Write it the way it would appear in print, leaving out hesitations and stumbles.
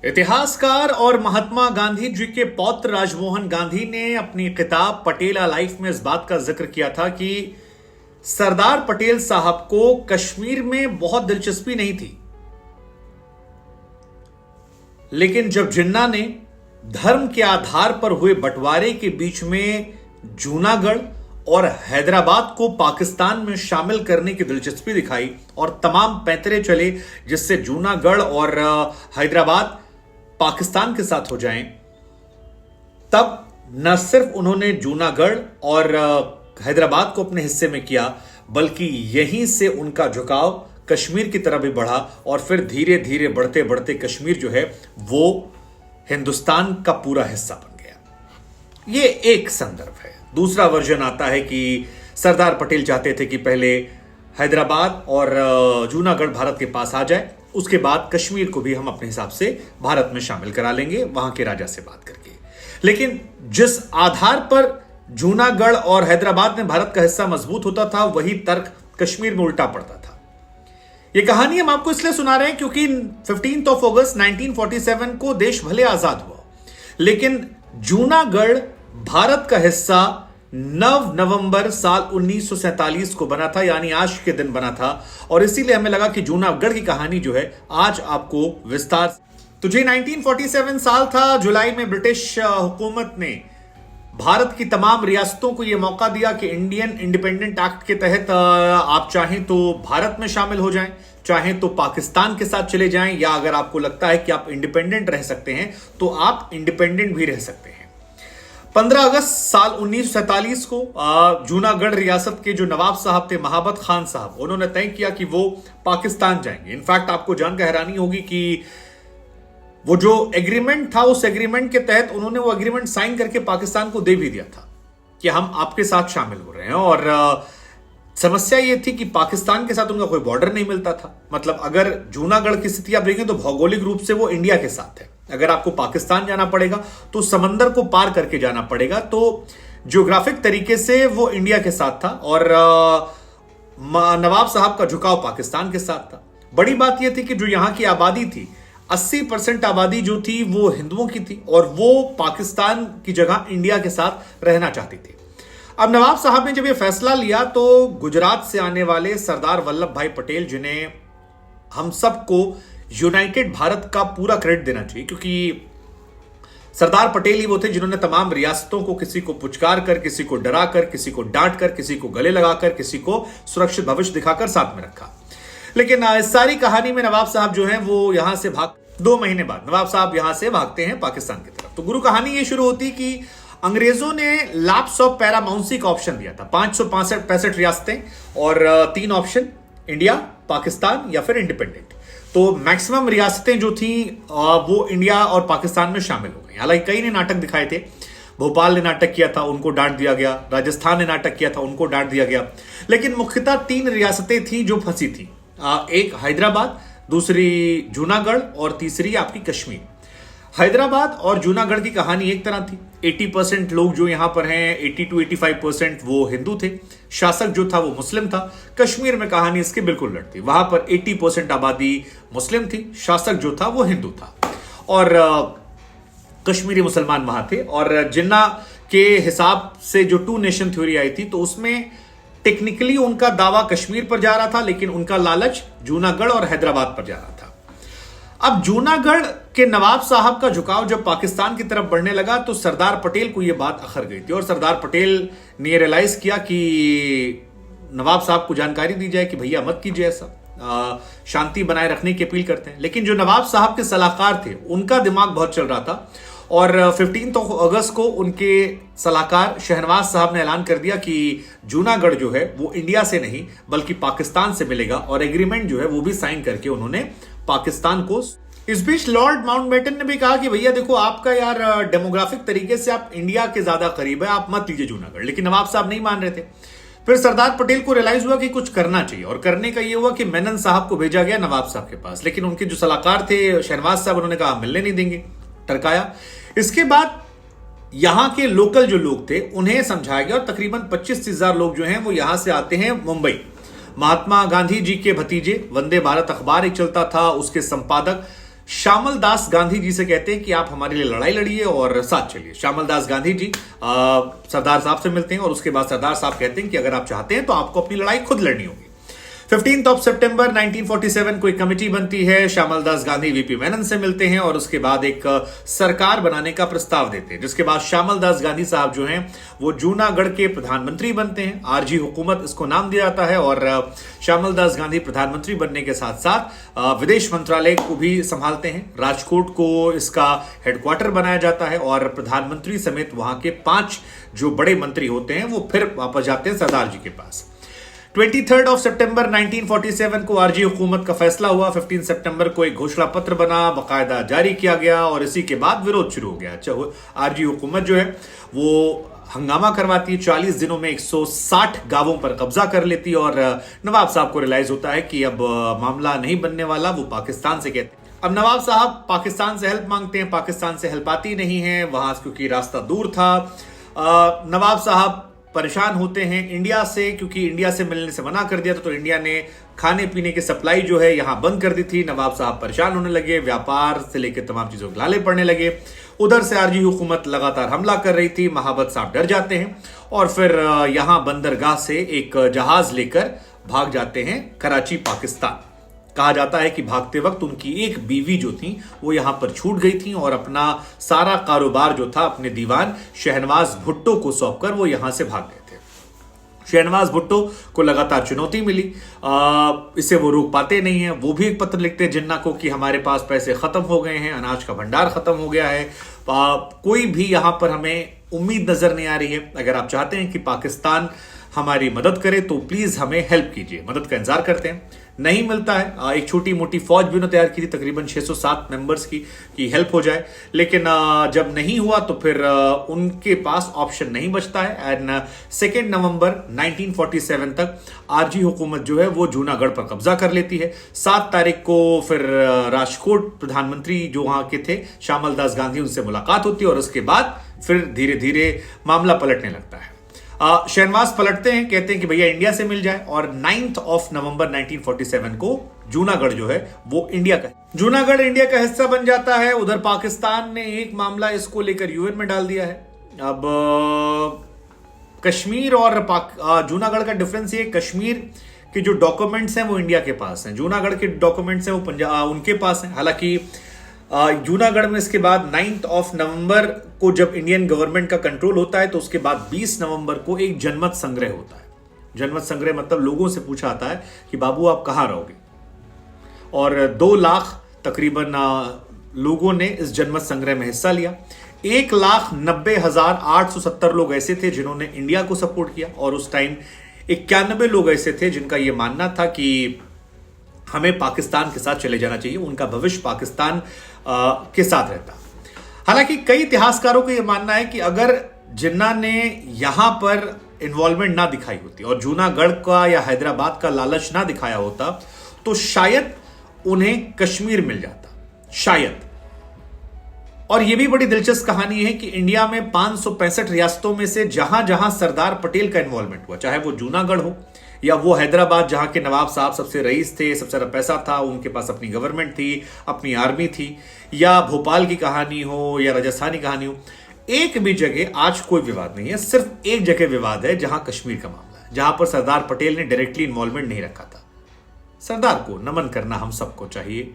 इतिहासकार और महात्मा गांधी जी के पौत्र राजमोहन गांधी ने अपनी किताब पटेला लाइफ में इस बात का जिक्र किया था कि सरदार पटेल साहब को कश्मीर में बहुत दिलचस्पी नहीं थी, लेकिन जब जिन्ना ने धर्म के आधार पर हुए बंटवारे के बीच में जूनागढ़ और हैदराबाद को पाकिस्तान में शामिल करने की दिलचस्पी दिखाई और तमाम पैंतरे चले जिससे जूनागढ़ और हैदराबाद पाकिस्तान के साथ हो जाएं, तब न सिर्फ उन्होंने जूनागढ़ और हैदराबाद को अपने हिस्से में किया, बल्कि यहीं से उनका झुकाव कश्मीर की तरफ भी बढ़ा और फिर धीरे धीरे बढ़ते बढ़ते कश्मीर जो है वो हिंदुस्तान का पूरा हिस्सा बन गया। ये एक संदर्भ है। दूसरा वर्जन आता है कि सरदार पटेल चाहते थे कि पहले हैदराबाद और जूनागढ़ भारत के पास आ जाए, उसके बाद कश्मीर को भी हम अपने हिसाब से भारत में शामिल करा लेंगे वहां के राजा से बात करके। लेकिन जिस आधार पर जूनागढ़ और हैदराबाद में भारत का हिस्सा मजबूत होता था, वही तर्क कश्मीर में उल्टा पड़ता था। यह कहानी हम आपको इसलिए सुना रहे हैं क्योंकि 15 अगस्त 1947 को देश भले आजाद हुआ, लेकिन जूनागढ़ भारत का हिस्सा 9 नवंबर साल 1947 को बना था, यानी आज के दिन बना था। और इसीलिए हमें लगा कि जूनागढ़ की कहानी जो है आज आपको विस्तार। तो जी 1947 साल था। जुलाई में ब्रिटिश हुकूमत ने भारत की तमाम रियासतों को यह मौका दिया कि इंडियन इंडिपेंडेंट एक्ट के तहत आप चाहें तो भारत में शामिल हो जाएं, चाहें तो पाकिस्तान के साथ चले जाएं, या अगर आपको लगता है कि आप इंडिपेंडेंट रह सकते हैं तो आप इंडिपेंडेंट भी रह सकते हैं। 15 अगस्त साल 1947 को जूनागढ़ रियासत के जो नवाब साहब थे, महाबत खान साहब, उन्होंने तय किया कि वो पाकिस्तान जाएंगे। इनफैक्ट आपको जानकर हैरानी होगी कि वो जो एग्रीमेंट था, उस एग्रीमेंट के तहत उन्होंने वो एग्रीमेंट साइन करके पाकिस्तान को दे भी दिया था कि हम आपके साथ शामिल हो रहे हैं। और समस्या ये थी कि पाकिस्तान के साथ उनका कोई बॉर्डर नहीं मिलता था। मतलब अगर जूनागढ़ की स्थिति आप देखें तो भौगोलिक रूप से वो इंडिया के साथ है। अगर आपको पाकिस्तान जाना पड़ेगा तो समंदर को पार करके जाना पड़ेगा, तो ज्योग्राफिक तरीके से वो इंडिया के साथ था और नवाब साहब का झुकाव पाकिस्तान के साथ था। बड़ी बात यह थी कि जो यहां की आबादी थी, 80% आबादी जो थी वो हिंदुओं की थी और वो पाकिस्तान की जगह इंडिया के साथ रहना चाहती थी। अब नवाब साहब ने जब ये फैसला लिया तो गुजरात से आने वाले सरदार वल्लभ भाई पटेल, जिन्हें हम सबको यूनाइटेड भारत का पूरा क्रेडिट देना चाहिए, क्योंकि सरदार पटेल ही वो थे जिन्होंने तमाम रियासतों को किसी को पुचकार कर, किसी को डरा कर, किसी को डांट कर, किसी को गले लगाकर, किसी को सुरक्षित भविष्य दिखाकर साथ में रखा। लेकिन इस सारी कहानी में नवाब साहब जो हैं वो यहां से 2 महीने बाद नवाब साहब यहां से भागते हैं पाकिस्तान की तरफ। तो गुरु कहानी ये शुरू होती कि अंग्रेजों ने लैप्स ऑफ पैरामाउंसी का ऑप्शन दिया था। 565 रियासतें और 3 ऑप्शन, इंडिया, पाकिस्तान या फिर इंडिपेंडेंट। तो मैक्सिमम रियासतें जो थी वो इंडिया और पाकिस्तान में शामिल हो गई। हालांकि कई ने नाटक दिखाए थे। भोपाल ने नाटक किया था, उनको डांट दिया गया। राजस्थान ने नाटक किया था, उनको डांट दिया गया। लेकिन मुख्यतः 3 रियासतें थी जो फंसी थी। एक हैदराबाद, दूसरी जूनागढ़ और तीसरी आपकी कश्मीर। हैदराबाद और जूनागढ़ की कहानी एक तरह थी। 80% लोग जो यहां पर हैं, 80 to 85% वो हिंदू थे। शासक जो था वो मुस्लिम था। कश्मीर में कहानी इसके बिल्कुल उलट थी। वहां पर 80% आबादी मुस्लिम थी, शासक जो था वो हिंदू था और कश्मीरी मुसलमान वहां थे। और जिन्ना के हिसाब से जो 2 नेशन थ्योरी आई थी, तो उसमें टेक्निकली उनका दावा कश्मीर पर जा रहा था, लेकिन उनका लालच जूनागढ़ और हैदराबाद पर जा रहा था। अब जूनागढ़ के नवाब साहब का झुकाव जब पाकिस्तान की तरफ बढ़ने लगा तो सरदार पटेल को यह बात अखर गई थी और सरदार पटेल ने रियलाइज किया कि नवाब साहब को जानकारी दी जाए कि भैया मत कीजिए ऐसा, शांति बनाए रखने की अपील करते हैं। लेकिन जो नवाब साहब के सलाहकार थे, उनका दिमाग बहुत चल रहा था और 15 अगस्त को उनके सलाहकार शहनवाज साहब ने ऐलान कर दिया कि जूनागढ़ जो है वो इंडिया से नहीं बल्कि पाकिस्तान से मिलेगा और एग्रीमेंट जो है वो भी साइन करके उन्होंने पाकिस्तान को। इस बीच लॉर्ड माउंटबेटन ने भी कहा कि भैया देखो, आपका यार डेमोग्राफिक तरीके से आप इंडिया के ज्यादा करीब है, आप मत लीजिए जूनागढ़। लेकिन नवाब साहब नहीं मान रहे थे। फिर सरदार पटेल को रियलाइज हुआ कि कुछ करना चाहिए और करने का ये हुआ कि मेनन साहब को भेजा गया नवाब साहब के पास। लेकिन उनके जो सलाहकार थे शहनवाज साहब, उन्होंने कहा मिलने नहीं देंगे, टरकाया। इसके बाद यहां के लोकल जो लोग थे उन्हें समझाया गया और तकरीबन 25,000 लोग जो हैं वो यहां से आते हैं मुंबई। महात्मा गांधी जी के भतीजे, वंदे भारत अखबार एक चलता था, उसके संपादक श्यामल दास गांधी जी से कहते हैं कि आप हमारे लिए लड़ाई लड़िए और साथ चलिए। श्यामल दास गांधी जी सरदार साहब से मिलते हैं और उसके बाद सरदार साहब कहते हैं कि अगर आप चाहते हैं तो आपको अपनी लड़ाई खुद लड़नी होगी। 15 सितंबर 1947 को एक कमेटी बनती है। श्यामल दास गांधी वीपी मेनन से मिलते हैं और उसके बाद एक सरकार बनाने का प्रस्ताव देते हैं, जिसके बाद श्यामल दास गांधी साहब जो हैं वो जूनागढ़ के प्रधानमंत्री बनते हैं। आरजी हुकूमत इसको नाम दिया जाता है और श्यामल दास गांधी प्रधानमंत्री बनने के साथ साथ विदेश मंत्रालय को भी संभालते हैं। राजकोट को इसका हेडक्वार्टर बनाया जाता है और प्रधानमंत्री समेत वहां के 5 जो बड़े मंत्री होते हैं वो फिर वापस जाते हैं सरदार जी के पास। 23 सितंबर 1947 को आरजी हुकूमत का फैसला हुआ। 15 सितंबर को एक घोषणा पत्र बना, बाकायदा जारी किया गया और इसी के बाद विरोध शुरू हो गया। आरजी हुकूमत जो है वो हंगामा करवाती है। 40 दिनों में 160 गांवों पर कब्जा कर लेती है और नवाब साहब को रियलाइज होता है कि अब मामला नहीं बनने वाला। वो पाकिस्तान से कहते हैं। अब नवाब साहब पाकिस्तान से हेल्प मांगते हैं, पाकिस्तान से हेल्प आती नहीं है वहां, क्योंकि रास्ता दूर था। नवाब साहब परेशान होते हैं इंडिया से, क्योंकि इंडिया से मिलने से मना कर दिया था, तो इंडिया ने खाने पीने की सप्लाई जो है यहां बंद कर दी थी। नवाब साहब परेशान होने लगे, व्यापार से लेकर तमाम चीजों के लाले पड़ने लगे। उधर से आरजी हुकूमत लगातार हमला कर रही थी। महाबत साहब डर जाते हैं और फिर यहां बंदरगाह से एक जहाज लेकर भाग जाते हैं कराची, पाकिस्तान। कहा जाता है कि भागते वक्त उनकी एक बीवी जो थी वो यहां पर छूट गई थी और अपना सारा कारोबार जो था अपने दीवान शहनवाज भुट्टो को सौंपकर वो यहां से भाग गए थे। शहनवाज भुट्टो को लगातार चुनौती मिली, इसे वो रोक पाते नहीं है। वो भी एक पत्र लिखते हैं जिन्ना को कि हमारे पास पैसे खत्म हो गए हैं, अनाज का भंडार खत्म हो गया है, कोई भी यहां पर हमें उम्मीद नजर नहीं आ रही है। अगर आप चाहते हैं कि पाकिस्तान हमारी मदद करे तो प्लीज हमें हेल्प कीजिए। मदद का इंतजार करते हैं, नहीं मिलता है। एक छोटी मोटी फौज भी उन्होंने तैयार की थी, तकरीबन 607 मेंबर्स की हेल्प हो जाए, लेकिन जब नहीं हुआ तो फिर उनके पास ऑप्शन नहीं बचता है। एंड 2 नवंबर 1947 तक आरजी हुकूमत जो है वो जूनागढ़ पर कब्जा कर लेती है। 7 तारीख को फिर राजकोट प्रधानमंत्री जो वहां के थे श्यामल दास गांधी, उनसे मुलाकात होती है और उसके बाद फिर धीरे धीरे मामला पलटने लगता है। शहनवाज पलटते हैं, कहते हैं कि भैया इंडिया से मिल जाए और 9 नवंबर 1947 को जूनागढ़ जो है वो इंडिया का, जूनागढ़ इंडिया का हिस्सा बन जाता है। उधर पाकिस्तान ने एक मामला इसको लेकर यूएन में डाल दिया है। अब कश्मीर और जूनागढ़ का डिफरेंस ये, कश्मीर के जो डॉक्यूमेंट्स हैं वो इंडिया के पास हैं, जूनागढ़ के डॉक्यूमेंट्स हैं वो पंजाब उनके पास हैं। हालांकि जूनागढ़ में इसके बाद 9 नवंबर को जब इंडियन गवर्नमेंट का कंट्रोल होता है तो उसके बाद 20 नवंबर को एक जनमत संग्रह होता है। जनमत संग्रह मतलब लोगों से पूछा आता है कि बाबू आप कहां रहोगे, और 2 लाख तकरीबन लोगों ने इस जनमत संग्रह में हिस्सा लिया। 1,90,870 लोग ऐसे थे जिन्होंने इंडिया को सपोर्ट किया और उस टाइम 91 लोग ऐसे थे जिनका यह मानना था कि हमें पाकिस्तान के साथ चले जाना चाहिए, उनका भविष्य पाकिस्तान के साथ रहता। हालांकि कई इतिहासकारों को यह मानना है कि अगर जिन्ना ने यहां पर इन्वॉल्वमेंट ना दिखाई होती और जूनागढ़ का या हैदराबाद का लालच ना दिखाया होता तो शायद उन्हें कश्मीर मिल जाता, शायद। और यह भी बड़ी दिलचस्प कहानी है कि इंडिया में 565 रियासतों में से जहां जहां सरदार पटेल का इन्वॉल्वमेंट हुआ, चाहे वो जूनागढ़ हो या वो हैदराबाद जहां के नवाब साहब सबसे रईस थे, सबसे ज्यादा पैसा था, उनके पास अपनी गवर्नमेंट थी, अपनी आर्मी थी, या भोपाल की कहानी हो या राजस्थानी कहानी हो, एक भी जगह आज कोई विवाद नहीं है। सिर्फ एक जगह विवाद है जहां कश्मीर का मामला है, जहां पर सरदार पटेल ने डायरेक्टली इन्वॉल्वमेंट नहीं रखा था। सरदार को नमन करना हम सबको चाहिए।